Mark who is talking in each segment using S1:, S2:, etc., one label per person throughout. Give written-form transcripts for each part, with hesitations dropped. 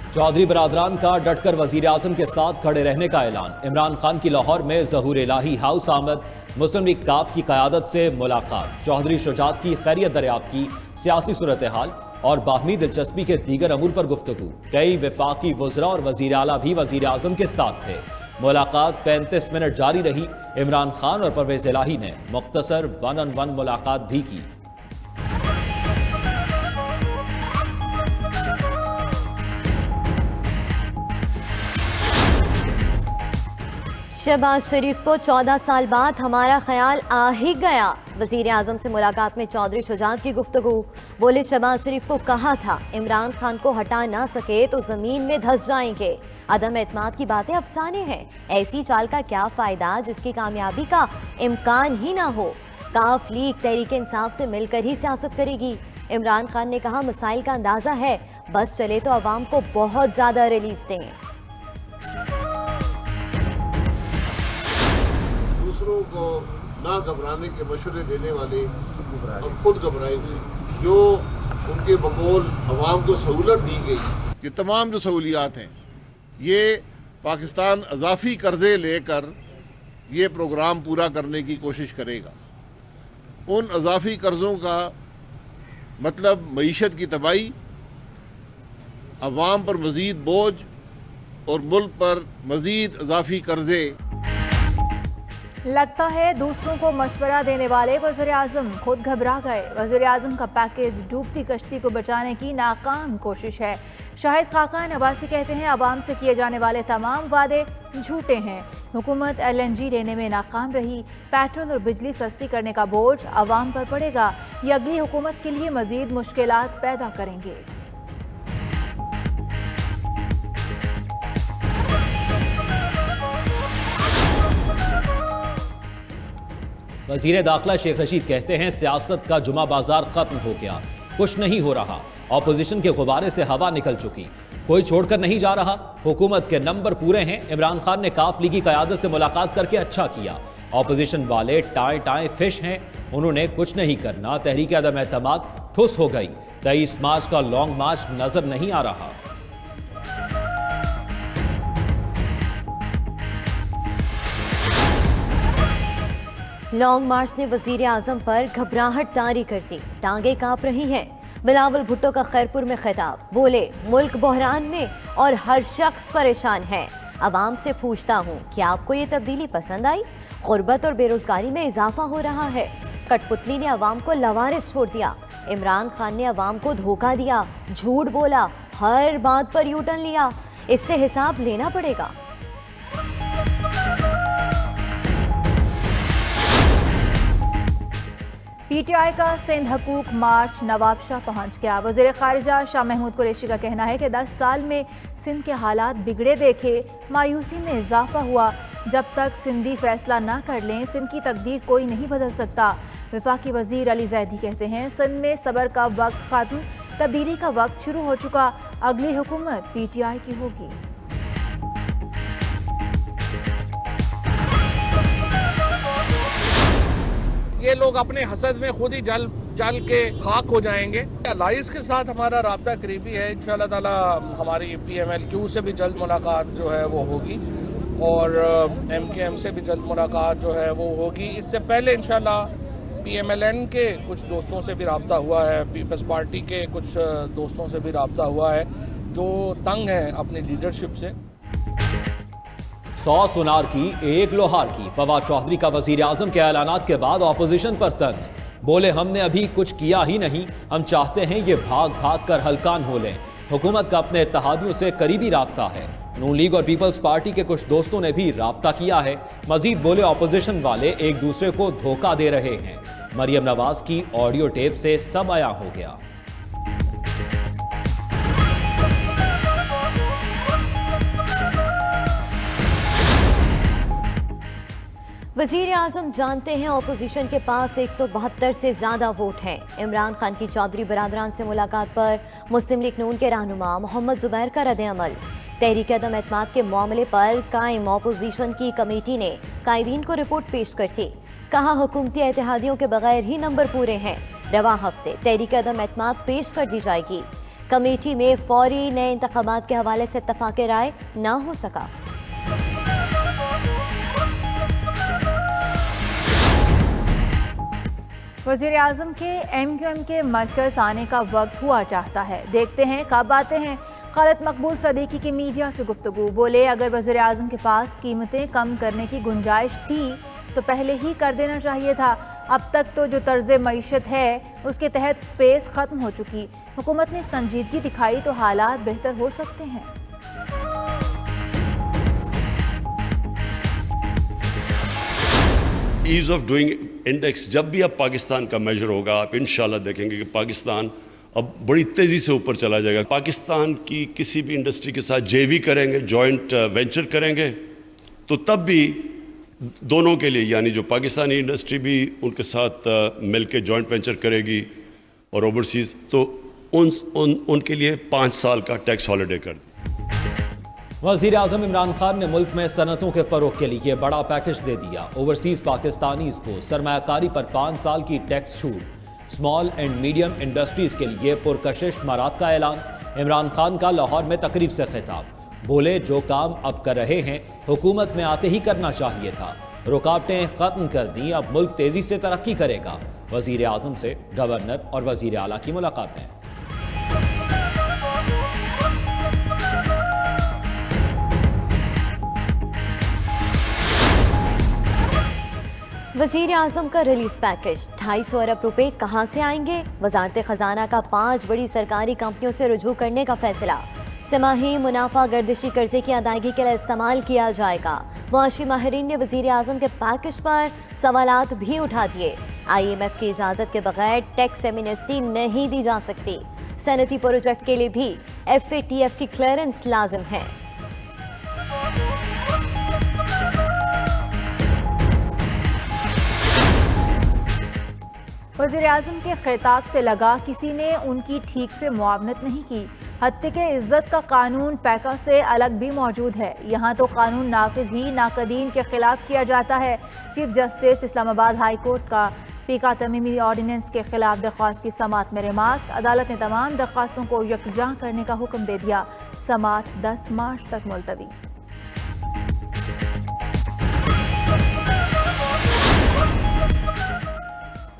S1: चौधरी बरादरान का डटकर वजीर आजम के साथ खड़े रहने का ऐलान। इमरान खान की लाहौर में ज़हूर इलाही हाउस आमद। मुस्लिम लीग काफ की क़यादत से मुलाकात। चौधरी शुजात की खैरियत दरियाफ्त की, सियासी सूरत हाल और बाहमी दिलचस्पी के दीगर अमूर पर गुफ्तगू। कई वफाकी वज़रा और वज़ीर आला भी वज़ीर आज़म के साथ थे। मुलाकात 35 मिनट जारी रही। इमरान खान और परवेज इलाही ने मुख्तसर 1-on-1 मुलाकात भी की।
S2: शहबाज शरीफ को 14 साल बाद हमारा ख्याल आ ही गया। वजीर आजम से मुलाकात में चौधरी शुजात की गुफ्तगू। बोले, शहबाज शरीफ को कहा था इमरान खान को हटा ना सके तो जमीन में धंस जाएंगे। अदम एतमाद की बातें अफसाने हैं। ऐसी चाल का क्या फायदा जिसकी कामयाबी का इम्कान ही ना हो। काफ लीग तहरीक इंसाफ से मिलकर ही सियासत करेगी। इमरान खान ने कहा, मसाइल का अंदाजा है, बस चले तो अवाम को बहुत ज्यादा रिलीफ दें।
S3: दूसरों को ना घबराने के मशवरे देने वाले अब खुद घबराए हुए, जो उनके बकौल अवाम को सहूलत दी गई। ये तमाम जो सहूलियात हैं, ये पाकिस्तान अजाफी कर्जे लेकर ये प्रोग्राम पूरा करने की कोशिश करेगा। उन अजाफी कर्जों का मतलब मईशत की तबाही, अवाम पर मज़ीद बोझ और मुल्क पर मज़ीद अजाफी कर्जे।
S4: लगता है दूसरों को मशवरा देने वाले वज़ीर आज़म खुद घबरा गए। वज़ीर आज़म का पैकेज डूबती कश्ती को बचाने की नाकाम कोशिश है। शाहिद खाकान अब्बासी कहते हैं, अवाम से किए जाने वाले तमाम वादे झूठे हैं। हुकूमत LNG लेने में नाकाम रही। पेट्रोल और बिजली सस्ती करने का बोझ अवाम पर पड़ेगा। ये अगली हुकूमत के लिए मज़ीद मुश्किलात पैदा करेंगे।
S1: वजीर दाखिला शेख रशीद कहते हैं, सियासत का जुमा बाजार खत्म हो गया, कुछ नहीं हो रहा। ऑपोजिशन के गुब्बारे से हवा निकल चुकी, कोई छोड़कर नहीं जा रहा। हुकूमत के नंबर पूरे हैं। इमरान खान ने काफ लीग की क़यादत से मुलाकात करके अच्छा किया। ऑपोजिशन वाले टाए टाए फिश हैं, उन्होंने कुछ नहीं करना। तहरीक अदम एतमाद ठुस हो गई। 23 मार्च का लॉन्ग मार्च नजर नहीं आ रहा।
S2: लॉन्ग मार्च ने वजीर आजम पर घबराहट तारी कर दी। टांगे कांप रही हैं। बिलावल भुट्टो का खैरपुर में खिताब। बोले, मुल्क बहरान में और हर शख्स परेशान है। अवाम से पूछता हूँ, क्या आपको ये तब्दीली पसंद आई? गुर्बत और बेरोजगारी में इजाफा हो रहा है। कठपुतली ने अवाम को लवारिस छोड़ दिया। इमरान खान ने अवाम को धोखा दिया, झूठ बोला, हर बात पर यूटर्न लिया। इससे हिसाब लेना पड़ेगा।
S4: PTI का सिंध हकूक मार्च नवाबशाह पहुंच गया। वज़ीर ख़ारिजा शाह महमूद कुरैशी का कहना है कि 10 साल में सिंध के हालात बिगड़े देखे, मायूसी में इजाफा हुआ। जब तक सिंधी फैसला ना कर लें, सिंध की तकदीर कोई नहीं बदल सकता। वफाकी वज़ीर अली ज़ैदी कहते हैं, सिंध में सब्र का वक्त ख़त्म, तब्दीली का वक्त शुरू हो चुका। अगली हुकूमत PTI की होगी।
S5: ये लोग अपने हसद में खुद ही जल के खाक हो जाएंगे। अलाइस के साथ हमारा राब्ता करीबी है। इंशाल्लाह ताला हमारी PMLQ से भी जल्द मुलाकात जो है वो होगी और MKM से भी जल्द मुलाकात जो है वो होगी। इससे पहले इंशाल्लाह PMLN के कुछ दोस्तों से भी राब्ता हुआ है, पीपल्स पार्टी के कुछ दोस्तों से भी राब्ता हुआ है जो तंग हैं अपनी लीडरशिप से।
S1: 100 सुनार की एक लोहार की। फवाद चौधरी का वजीर आजम के ऐलानात के बाद ऑपोजिशन पर तंज। बोले, हमने अभी कुछ किया ही नहीं, हम चाहते हैं ये भाग भाग कर हलकान हो लें। हुकूमत का अपने इत्तेहादियों से करीबी राब्ता है। नून लीग और पीपल्स पार्टी के कुछ दोस्तों ने भी राब्ता किया है। मजीद बोले, ऑपोजिशन वाले एक दूसरे को धोखा दे रहे हैं। मरियम नवाज की ऑडियो टेप से सब आया हो गया।
S2: वजीर आजम जानते हैं, ऑपोजिशन के पास 172 से ज्यादा वोट हैं। इमरान खान की चौधरी बरादरान से मुलाकात पर मुस्लिम लीग नून के रहनुमा मोहम्मद जुबैर का रद्द अमल। तहरीक अदम एतमाद के मामले पर कायम ऑपोजिशन की कमेटी ने कायदीन को रिपोर्ट पेश कर थी। कहा, हुकूमती इत्तेहादियों के बगैर ही नंबर पूरे हैं। रवा हफ्ते तहरीक अदम एतमाद पेश कर दी जाएगी। कमेटी में फौरी नए इंतखाबात के हवाले से इत्तफाक राय ना हो सका।
S4: वज़ीर आज़म के MQM के मरकज़ आने का वक्त हुआ चाहता है, देखते हैं कब आते हैं। खालिद मकबूल सदीकी की मीडिया से गुफ्तगू, बोले अगर वज़ीर आज़म के पास कीमतें कम करने की गुंजाइश थी तो पहले ही कर देना चाहिए था। अब तक तो जो तर्ज़ मईशत है उसके तहत स्पेस ख़त्म हो चुकी। हुकूमत ने संजीदगी दिखाई तो हालात बेहतर हो सकते हैं।
S6: ईज़ ऑफ डूइंग इंडेक्स जब भी अब पाकिस्तान का मेजर होगा, आप इंशाल्लाह देखेंगे कि पाकिस्तान अब बड़ी तेज़ी से ऊपर चला जाएगा। पाकिस्तान की किसी भी इंडस्ट्री के साथ JV करेंगे, जॉइंट वेंचर करेंगे, तो तब भी दोनों के लिए, यानी जो पाकिस्तानी इंडस्ट्री भी उनके साथ मिलकर जॉइंट वेंचर करेगी और ओवरसीज़, तो उनके लिए 5 साल का टैक्स हॉलिडे कर दी।
S1: वज़ीर आज़म इमरान खान ने मुल्क में सनतों के फ़रोग़ के लिए बड़ा पैकेज दे दिया। ओवरसीज़ पाकिस्तानीज़ को सरमायाकारी पर 5 साल की टैक्स छूट, स्मॉल एंड मीडियम इंडस्ट्रीज़ के लिए पुरकशिश इमारात का ऐलान। इमरान खान का लाहौर में तकरीब से खिताब, बोले जो काम अब कर रहे हैं हुकूमत में आते ही करना चाहिए था, रुकावटें ख़त्म कर दी, अब मुल्क तेज़ी से तरक्की करेगा। वज़ीर आज़म से गवर्नर और वज़ीर आला की मुलाकातें।
S2: वज़ीर आज़म का रिलीफ पैकेज 250 अरब रुपए कहां से आएंगे? वजारत खजाना का 5 बड़ी सरकारी कंपनियों से रुजू करने का फैसला। तिमाही मुनाफा गर्दिशी कर्जे की अदायगी के लिए इस्तेमाल किया जाएगा। मुआशी माहिरीन ने वज़ीर आज़म के पैकेज पर सवालात भी उठा दिए। IMF की इजाज़त के बगैर टैक्स एमनेस्टी नहीं दी जा सकती। सनती प्रोजेक्ट के लिए भी FATF की क्लियरेंस लाजिम है।
S4: वज़ीर आज़म के खिताब से लगा किसी ने उनकी ठीक से मुआवनत नहीं की। हत्या के इज्जत का कानून पैका से अलग भी मौजूद है। यहाँ तो कानून नाफिज ही नाकदीन के खिलाफ किया जाता है। Chief justice Islamabad high court का पीका तमीमी ऑर्डिनेंस के खिलाफ दरख्वास्त की समाअत में रिमार्क्स। अदालत ने तमाम दरख्वास्तों को यकजा करने का हुक्म दे दिया। समाअत 10 मार्च तक मुलतवी।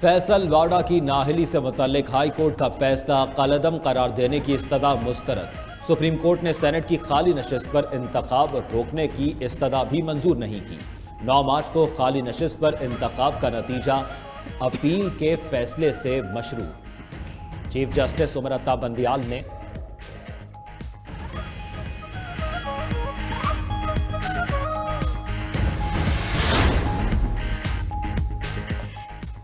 S1: फैसल वाडा की नाअहली से मुतल्लिक हाई कोर्ट का फैसला कलअदम करार देने की इस्तदा मुस्तरद। सुप्रीम कोर्ट ने सेनेट की खाली नशिस्त पर इंतखाब रोकने की इस्तदा भी मंजूर नहीं की। 9 मार्च को खाली नशिस्त पर इंतखाब का नतीजा अपील के फैसले से मशरूत। चीफ जस्टिस उमर अता बंदियाल ने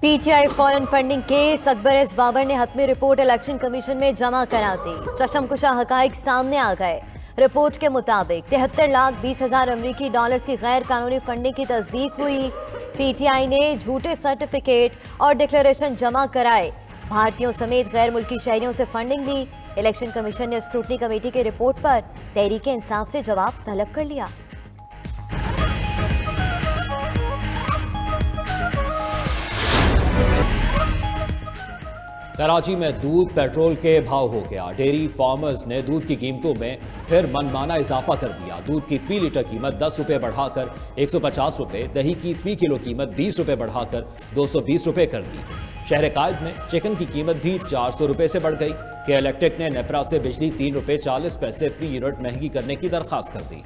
S2: PTI foreign funding case Akbar S Babar ने हतमी रिपोर्ट इलेक्शन कमीशन में जमा करा दी। चशमकुशा हकाइक सामने आ गए। रिपोर्ट के मुताबिक 73,20,000 अमरीकी डॉलर्स की गैर कानूनी फंडिंग की तस्दीक हुई। PTI ने झूठे सर्टिफिकेट और डिक्लेरेशन जमा कराए। भारतीयों समेत गैर मुल्की शहरियों से फंडिंग ली। इलेक्शन कमीशन ने स्क्रूटनी कमेटी की रिपोर्ट पर तहरीक इंसाफ से जवाब तलब कर लिया।
S1: कराची में दूध पेट्रोल के भाव हो गया। डेयरी फार्मर्स ने दूध की कीमतों में फिर मनमाना इजाफा कर दिया। दूध की फी लीटर कीमत 10 रुपये बढ़ाकर 150 रुपये, दही की फी किलो कीमत 20 रुपये बढ़ाकर 220 रुपये कर दी। शहर कायद में चिकन की कीमत भी 400 रुपये से बढ़ गई। के इलेक्ट्रिक ने नेपरा से बिजली 3 रुपये 40 पैसे फी यूनिट महंगी करने की दरख्वास्त कर दी।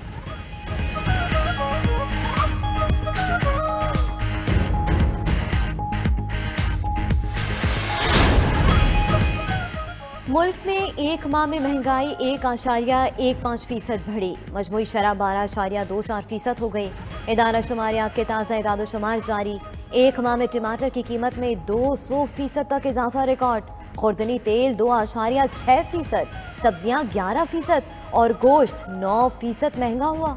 S2: मुल्क में एक माह में महंगाई 1.15% बढ़ी। मजमूई शरह 12.24% हो गई। इदारा शुमारियात के ताज़ा इदाद-ओ-शुमार जारी। एक माह में टमाटर की कीमत में 200% तक इजाफा रिकॉर्ड। खुर्दनी तेल 2.6%, सब्जियां 11% और गोश्त 9% महंगा हुआ।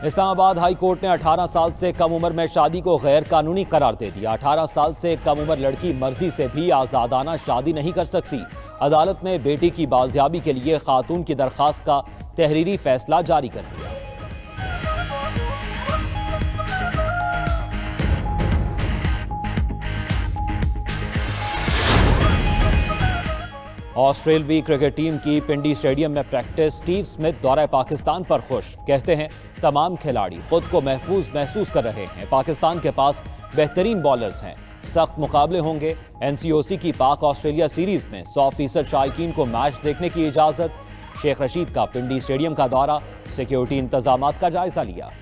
S1: इस्लामाबाद हाई कोर्ट ने 18 साल से कम उम्र में शादी को गैर कानूनी करार दे दिया। 18 साल से कम उम्र लड़की मर्जी से भी आज़ादाना शादी नहीं कर सकती। अदालत ने बेटी की बाजियाबी के लिए खातून की दरख्वास्त का तहरीरी फैसला जारी कर दिया। ऑस्ट्रेलवी क्रिकेट टीम की पिंडी स्टेडियम में प्रैक्टिस। स्टीव स्मिथ दौरे पाकिस्तान पर खुश। कहते हैं तमाम खिलाड़ी खुद को महफूज महसूस कर रहे हैं। पाकिस्तान के पास बेहतरीन बॉलर्स हैं। सख्त मुकाबले होंगे। एनसीओसी की पाक ऑस्ट्रेलिया सीरीज में 100% शायकीन को मैच देखने की इजाजत। शेख रशीद का पिंडी स्टेडियम का दौरा, सिक्योरिटी इंतजामात का जायजा लिया।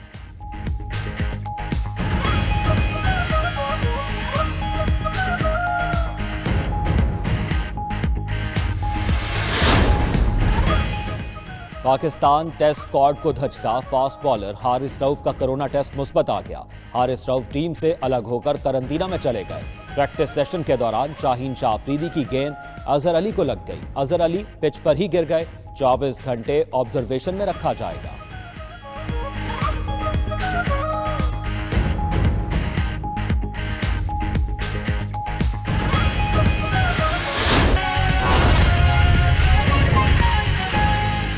S1: पाकिस्तान टेस्ट स्क्वाड को धचका। फास्ट बॉलर हारिस रऊफ का कोरोना टेस्ट मुस्बत आ गया। हारिस रऊफ टीम से अलग होकर करंतना में चले गए। प्रैक्टिस सेशन के दौरान शाहीन शाह अफरीदी की गेंद अजहर अली को लग गई। अजहर अली पिच पर ही गिर गए। 24 घंटे ऑब्जर्वेशन में रखा जाएगा।